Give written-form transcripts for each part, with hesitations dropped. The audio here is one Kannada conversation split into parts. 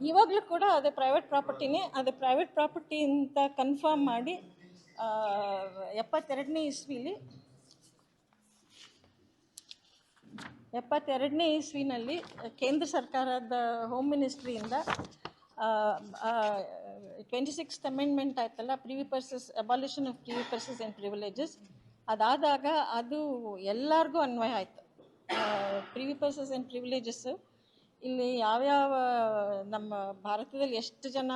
ಇವಾಗಲೂ ಕೂಡ ಅದು ಪ್ರೈವೇಟ್ ಪ್ರಾಪರ್ಟಿನೇ. ಅದು ಪ್ರೈವೇಟ್ ಪ್ರಾಪರ್ಟಿ ಅಂತ ಕನ್ಫರ್ಮ್ ಮಾಡಿ 72ನೇ ಇಸ್ವಿನಲ್ಲಿ ಕೇಂದ್ರ ಸರ್ಕಾರದ ಹೋಮ್ ಮಿನಿಸ್ಟ್ರಿಯಿಂದ 26th ಅಮೆಂಡ್ಮೆಂಟ್ ಆಯ್ತಲ್ಲ, privy purses abolition of privy purses and privileges. ಅದಾದಾಗ ಅದು ಎಲ್ಲರಿಗೂ ಅನ್ವಯ ಆಯಿತು. ಪ್ರಿವಿ ಪರ್ಸಸ್ ಆ್ಯಂಡ್ ಪ್ರಿವಿಲೇಜಸ್ಸು ಇಲ್ಲಿ ಯಾವ್ಯಾವ ನಮ್ಮ ಭಾರತದಲ್ಲಿ ಎಷ್ಟು ಜನ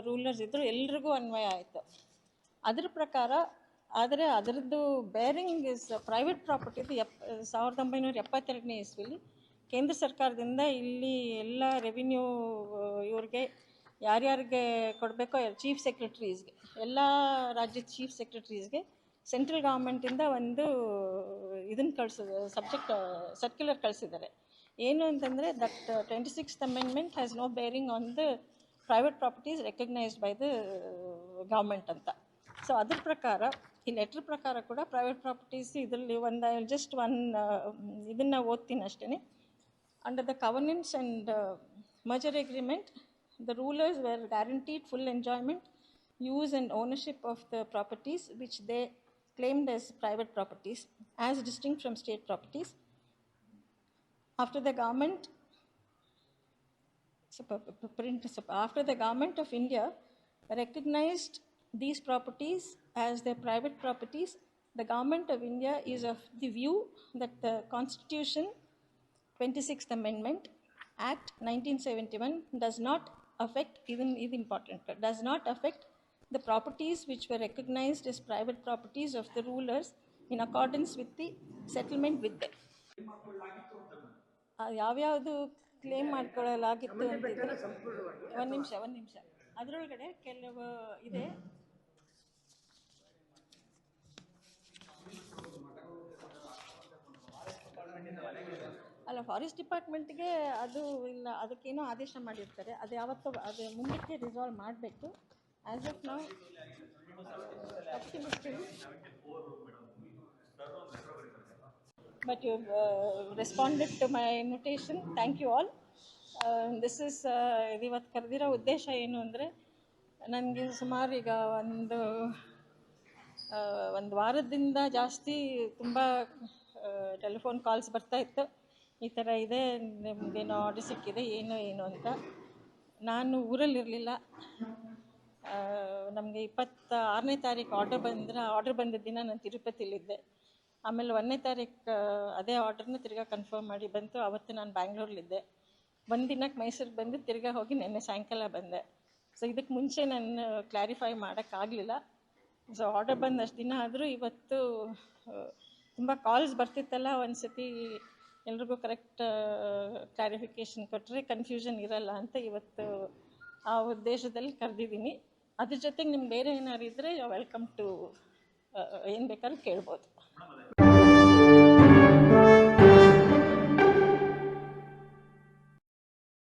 ರೂಲರ್ಸ್ ಇದ್ದರು ಎಲ್ರಿಗೂ ಅನ್ವಯ ಆಯಿತು ಅದ್ರ ಪ್ರಕಾರ. ಆದರೆ ಅದರದ್ದು ಬೇರಿಂಗ್ ಇಸ್ ಪ್ರೈವೇಟ್ ಪ್ರಾಪರ್ಟಿದು 1972ನೇ ಇಸ್ವಿಲಿ ಕೇಂದ್ರ ಸರ್ಕಾರದಿಂದ ಇಲ್ಲಿ ಎಲ್ಲ ರೆವಿನ್ಯೂ ಇವ್ರಿಗೆ ಯಾರ್ಯಾರಿಗೆ ಕೊಡಬೇಕೋ ಚೀಫ್ ಸೆಕ್ರೆಟರೀಸ್ಗೆ, ಎಲ್ಲ ರಾಜ್ಯದ ಚೀಫ್ ಸೆಕ್ರೆಟರೀಸ್ಗೆ ಸೆಂಟ್ರಲ್ ಗೌರ್ಮೆಂಟಿಂದ ಒಂದು ಇದನ್ನು ಸರ್ಕ್ಯುಲರ್ ಕಳಿಸಿದ್ದಾರೆ. ಏನು ಅಂತಂದರೆ that 26th amendment has no bearing on the private properties recognised by the government ಅಂತ. ಸೊ ಅದ್ರ ಪ್ರಕಾರ ಈ ಲೆಟ್ರ್ ಪ್ರಕಾರ ಕೂಡ ಪ್ರೈವೇಟ್ ಪ್ರಾಪರ್ಟೀಸ್ ಇದರಲ್ಲಿ ಇದನ್ನು ಓದ್ತೀನಿ ಅಷ್ಟೇ. Under the covenants and merger agreement, the rulers were guaranteed full enjoyment, use and ownership of the properties which they claimed as private properties as distinct from state properties. After the government of India recognized these properties as their private properties, the government of India is of the view that the Constitution 26th Amendment Act 1971 does not affect, even is important, does not affect the properties which were recognized as private properties of the rulers in accordance with the settlement with them. ಯಾವ್ಯಾವುದು ಕ್ಲೇಮ್ ಮಾಡ್ಕೊಳ್ಳಲಾಗಿತ್ತು ಅಂತಿದ್ರೆ, ಒಂದು ನಿಮಿಷ ಅದರೊಳಗಡೆ ಕೆಲವು ಇದೆ. ಅಲ್ಲ, ಫಾರೆಸ್ಟ್ ಡಿಪಾರ್ಟ್ಮೆಂಟ್ಗೆ ಅದು ಇಲ್ಲ, ಅದಕ್ಕೇನೋ ಆದೇಶ ಮಾಡಿರ್ತಾರೆ. ಅದು ಯಾವತ್ತೋ ಅದು ಮುಂದಕ್ಕೆ ರಿಸಾಲ್ವ್ ಮಾಡಬೇಕು. ಆ್ಯಸ್ ಆಫ್ ನಾವು but you responded to my invitation. Thank you all. This is ಇವತ್ತು ಕರೆದಿರೋ ಉದ್ದೇಶ ಏನು ಅಂದರೆ, ನನಗೆ ಸುಮಾರು ಈಗ ಒಂದು ವಾರದಿಂದ ಜಾಸ್ತಿ ತುಂಬ ಟೆಲಿಫೋನ್ ಕಾಲ್ಸ್ ಬರ್ತಾಯಿತ್ತು. ಈ ಥರ ಇದೆ, ನಿಮಗೇನೋ ಆರ್ಡರ್ ಸಿಕ್ಕಿದೆ, ಏನು ಅಂತ. ನಾನು ಊರಲ್ಲಿರಲಿಲ್ಲ. ನಮಗೆ 26ನೇ ತಾರೀಕು ಆರ್ಡರ್ ಬಂದ ದಿನ ನಾನು ತಿರುಪತಿಲಿದ್ದೆ. ಆಮೇಲೆ 1ನೇ ತಾರೀಕು ಅದೇ ಆರ್ಡರ್ನ ತಿರ್ಗಾ ಕನ್ಫರ್ಮ್ ಮಾಡಿ ಬಂತು. ಆವತ್ತು ನಾನು ಬ್ಯಾಂಗ್ಳೂರಲ್ಲಿದ್ದೆ. ಒಂದು ದಿನಕ್ಕೆ ಮೈಸೂರಿಗೆ ಬಂದು ತಿರ್ಗಾ ಹೋಗಿ ನೆನ್ನೆ ಸಾಯಂಕಾಲ ಬಂದೆ. ಸೊ ಇದಕ್ಕೆ ಮುಂಚೆ ನಾನು ಕ್ಲಾರಿಫೈ ಮಾಡೋಕ್ಕಾಗಲಿಲ್ಲ. ಸೊ ಆರ್ಡರ್ ಬಂದು ಅಷ್ಟು ದಿನ ಆದರೂ ಇವತ್ತು ತುಂಬ ಕಾಲ್ಸ್ ಬರ್ತಿತ್ತಲ್ಲ, ಒಂದು ಸತಿ ಎಲ್ರಿಗೂ ಕರೆಕ್ಟ್ ಕ್ಲಾರಿಫಿಕೇಷನ್ ಕೊಟ್ಟರೆ ಕನ್ಫ್ಯೂಷನ್ ಇರಲ್ಲ ಅಂತ ಇವತ್ತು ಆ ಉದ್ದೇಶದಲ್ಲಿ ಕರೆದಿದ್ದೀನಿ. ಅದ್ರ ಜೊತೆಗೆ ನಿಮ್ಗೆ ಬೇರೆ ಏನಾದ್ರು ಇದ್ದರೆ ವೆಲ್ಕಮ್ ಟು ಏನು ಬೇಕಾದ್ರೂ ಕೇಳ್ಬೋದು.